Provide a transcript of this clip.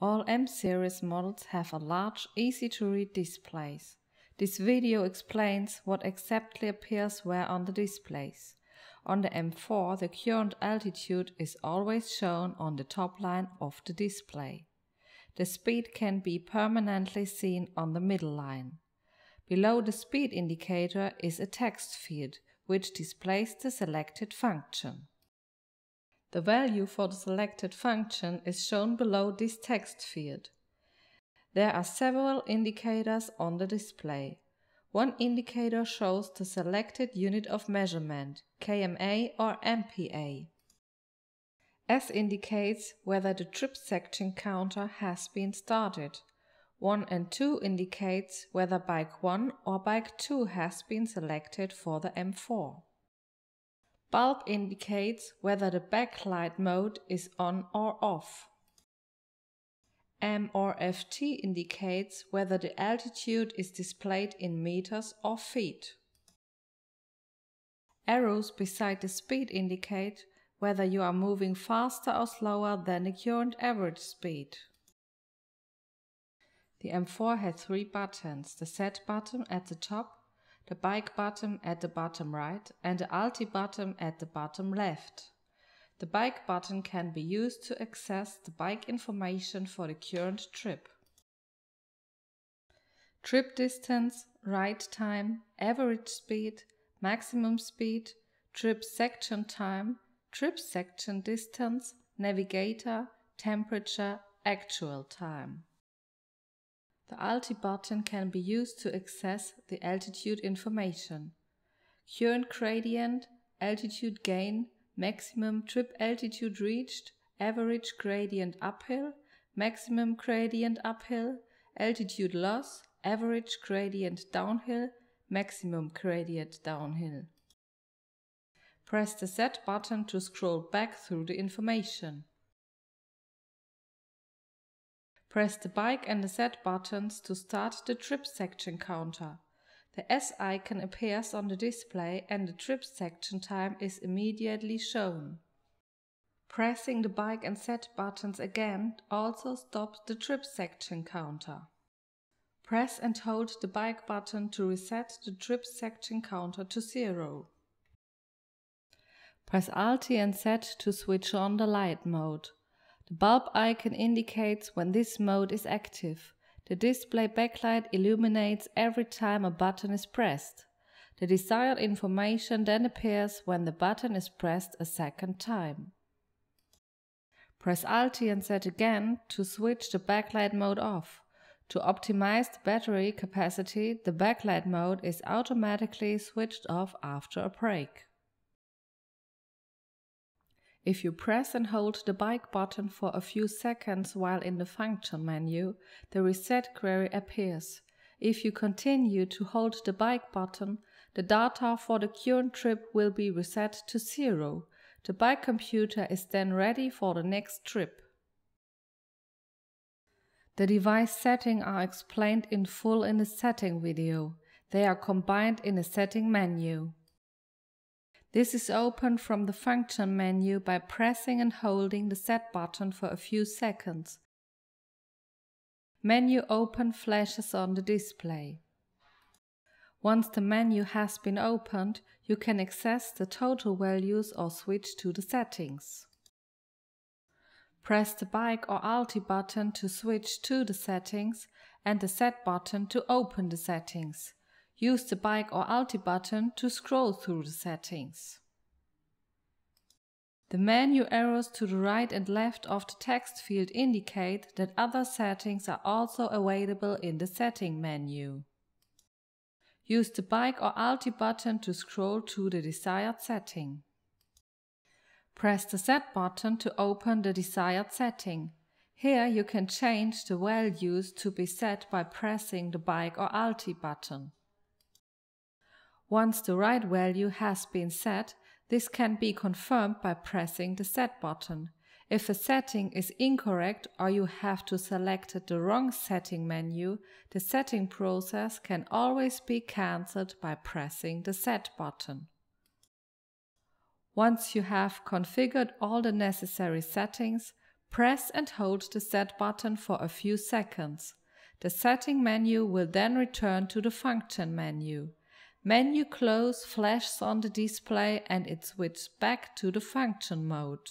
All M-Series models have a large, easy-to-read displays. This video explains what exactly appears where on the displays. On the M4, the current altitude is always shown on the top line of the display. The speed can be permanently seen on the middle line. Below the speed indicator is a text field, which displays the selected function. The value for the selected function is shown below this text field. There are several indicators on the display. One indicator shows the selected unit of measurement, kmA or MPa. S indicates whether the trip section counter has been started. 1 and 2 indicates whether bike 1 or bike 2 has been selected for the M4. Bulb indicates whether the backlight mode is on or off. M or FT indicates whether the altitude is displayed in meters or feet. Arrows beside the speed indicate whether you are moving faster or slower than the current average speed. The M4 has 3 buttons: the Set button at the top, the Bike button at the bottom right, and the Alti button at the bottom left. The Bike button can be used to access the bike information for the current trip. Trip distance, ride time, average speed, maximum speed, trip section time, trip section distance, navigator, temperature, actual time. The Alti button can be used to access the altitude information. Current gradient, altitude gain, maximum trip altitude reached, average gradient uphill, maximum gradient uphill, altitude loss, average gradient downhill, maximum gradient downhill. Press the Set button to scroll back through the information. Press the Bike and the Set buttons to start the trip section counter. The S icon appears on the display and the trip section time is immediately shown. Pressing the Bike and Set buttons again also stops the trip section counter. Press and hold the Bike button to reset the trip section counter to 0. Press Alt and Set to switch on the light mode. The bulb icon indicates when this mode is active. The display backlight illuminates every time a button is pressed. The desired information then appears when the button is pressed a second time. Press Alt and Set again to switch the backlight mode off. To optimize the battery capacity, the backlight mode is automatically switched off after a break. If you press and hold the Bike button for a few seconds while in the function menu, the reset query appears. If you continue to hold the Bike button, the data for the current trip will be reset to 0. The bike computer is then ready for the next trip. The device settings are explained in full in the setting video. They are combined in a setting menu. This is opened from the function menu by pressing and holding the Set button for a few seconds. Menu Open flashes on the display. Once the menu has been opened, you can access the total values or switch to the settings. Press the Bike or Alti button to switch to the settings and the Set button to open the settings. Use the Bike or Alti button to scroll through the settings. The menu arrows to the right and left of the text field indicate that other settings are also available in the setting menu. Use the Bike or Alti button to scroll to the desired setting. Press the Set button to open the desired setting. Here you can change the values to be set by pressing the Bike or Alti button. Once the right value has been set, this can be confirmed by pressing the Set button. If a setting is incorrect or you have to select the wrong setting menu, the setting process can always be cancelled by pressing the Set button. Once you have configured all the necessary settings, Press and hold the Set button for a few seconds. The setting menu will then return to the function menu. Menu close flashes on the display and it switches back to the function mode.